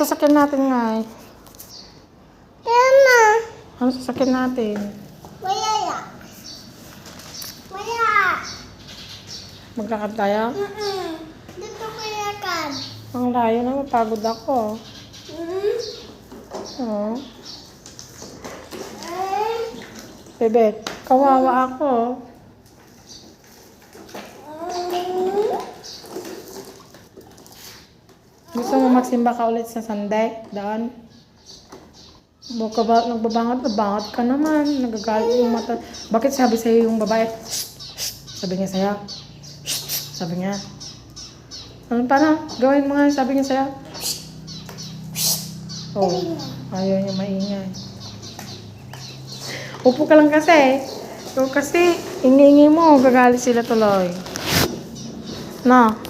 sasakyan natin nga eh? Yan na. Ano sasakyan natin? Mayaya. Maya. Maglakad tayo? Dito ko yakan. Ang layo na, mapagod ako. Oo. Bebet, kawawa ako. Gusto mo magsimba ka ulit sa Sunday? Doon? Baka ba, nagbabangat ka naman. Nagagalit yung mata. Bakit sabi sa'yo yung babae? Sabi niya sa'yo. Sabi niya. Ano pa na? Gawin mo nga, sabi niya sa'yo. Oh, ayaw niya maingay. Upo ka lang kasi. So, kasi, ingi-ingi mo, gagalit sila tuloy. Na.